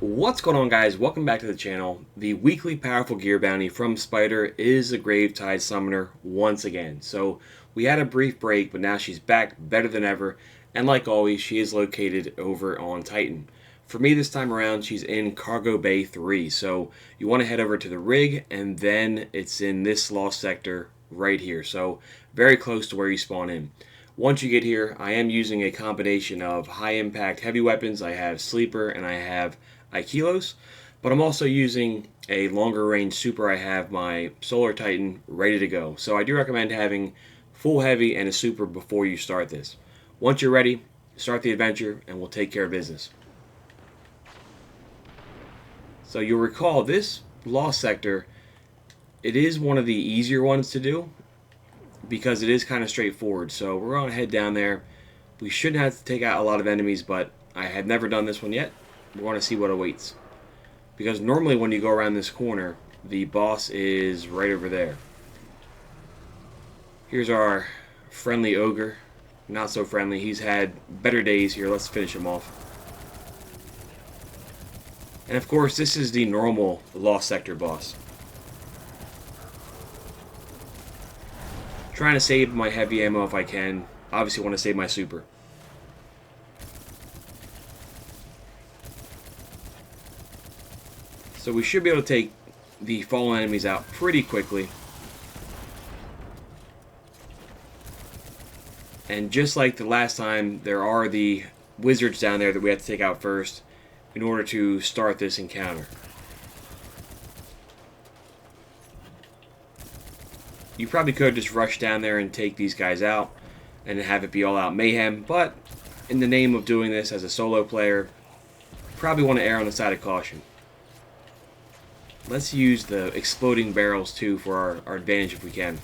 What's going on, guys? Welcome back to the channel. The weekly powerful gear bounty from Spider is the Gravetide Summoner once again. So we had a brief break, but now she's back better than ever, and like always, she is located over on Titan. For me this time around, she's in Cargo Bay 3, so you want to head over to the rig, and then it's in this lost sector right here, so very close to where you spawn in. Once you get here, I am using a combination of high impact heavy weapons. I have Sleeper and I have Aikilos, but I'm also using a longer range super. I have my Solar Titan ready to go. So I do recommend having full heavy and a super before you start this. Once you're ready, start the adventure and we'll take care of business. So you'll recall this lost sector, it is one of the easier ones to do because it is kind of straightforward. So we're going to head down there. We shouldn't have to take out a lot of enemies, but I have never done this one yet. We want to see what awaits. Because normally when you go around this corner, the boss is right over there. Here's our friendly ogre. Not so friendly. He's had better days here. Let's finish him off. And of course, this is the normal Lost Sector boss. Trying to save my heavy ammo if I can. Obviously want to save my super. So we should be able to take the fallen enemies out pretty quickly. And just like the last time, there are the wizards down there that we have to take out first in order to start this encounter. You probably could just rush down there and take these guys out and have it be all out mayhem, but in the name of doing this as a solo player, you probably want to err on the side of caution. Let's use the exploding barrels too for our advantage if we can.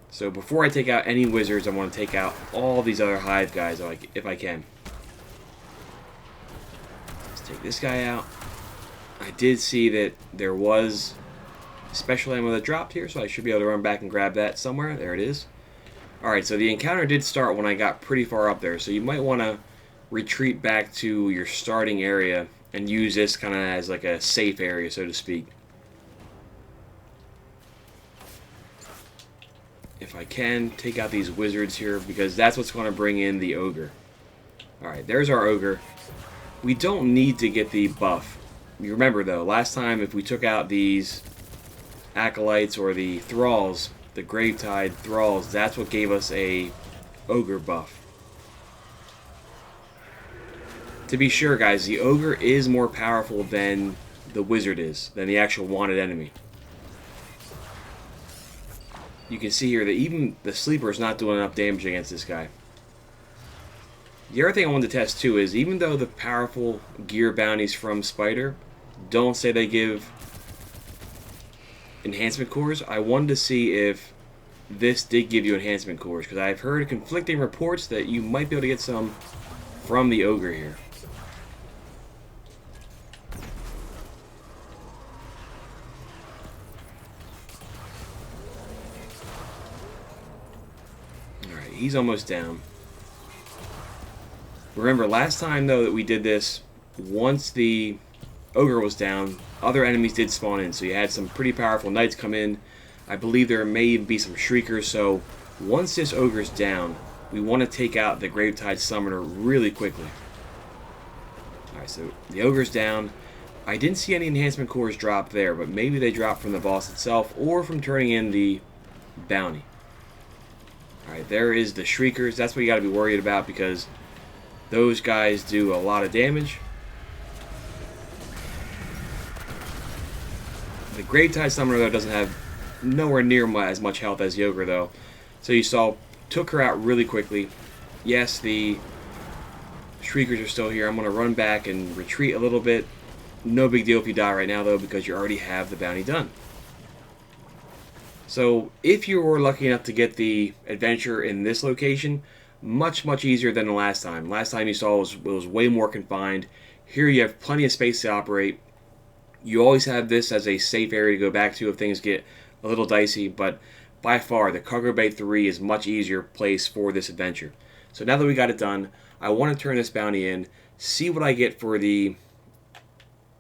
So before I take out any wizards, I want to take out all these other hive guys if I can. Let's take this guy out. I did see that there was special ammo that dropped here, so I should be able to run back and grab that somewhere. There it is. Alright, so the encounter did start when I got pretty far up there, so you might want to retreat back to your starting area and use this kind of as like a safe area, so to speak. If I can, take out these wizards here, because that's what's going to bring in the ogre. Alright, there's our ogre. We don't need to get the buff. You remember though, last time if we took out these acolytes or the thralls, the Gravetide Thralls, that's what gave us a ogre buff. To be sure, guys, the ogre is more powerful than the wizard is, than the actual wanted enemy. You can see here that even the sleeper is not doing enough damage against this guy. The other thing I wanted to test too is, even though the powerful gear bounties from Spider don't say they give enhancement cores, I wanted to see if this did give you enhancement cores, because I've heard conflicting reports that you might be able to get some from the ogre here. Alright, he's almost down. Remember last time though that we did this, once the ogre was down, other enemies did spawn in, so you had some pretty powerful knights come in. I believe there may even be some shriekers, so once this ogre's down, we want to take out the Gravetide Summoner really quickly. Alright, so the ogre's down. I didn't see any enhancement cores drop there, but maybe they dropped from the boss itself or from turning in the bounty. Alright, there is the shriekers. That's what you got to be worried about, because those guys do a lot of damage. The Gravetide Summoner, though, doesn't have nowhere near as much health as the ogre, though. So you saw, took her out really quickly. Yes, the shriekers are still here. I'm going to run back and retreat a little bit. No big deal if you die right now, though, because you already have the bounty done. So if you were lucky enough to get the adventure in this location, much easier than the last time. Last time you saw it was way more confined. Here you have plenty of space to operate. You always have this as a safe area to go back to if things get a little dicey, but by far the Cargo Bay 3 is much easier place for this adventure. So now that we got it done, I want to turn this bounty in, see what I get for the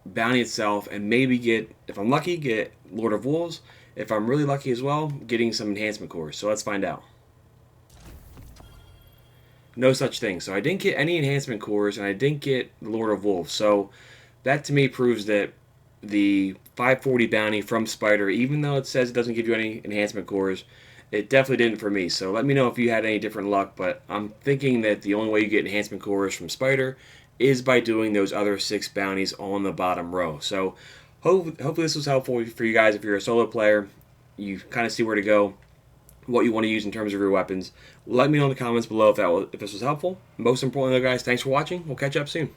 bounty itself, and maybe get, if I'm lucky, get Lord of Wolves. If I'm really lucky as well, getting some enhancement cores. So let's find out. No such thing. So I didn't get any enhancement cores, and I didn't get Lord of Wolves. So that to me proves that the 540 bounty from Spider, even though it says it doesn't give you any enhancement cores, it definitely didn't for me. So let me know if you had any different luck, but I'm thinking that the only way you get enhancement cores from Spider is by doing those other 6 bounties on the bottom row. So hopefully this was helpful for you guys. If you're a solo player, you kind of see where to go, what you want to use in terms of your weapons. Let me know in the comments below if this was helpful. Most importantly, though, guys, thanks for watching. We'll catch up soon.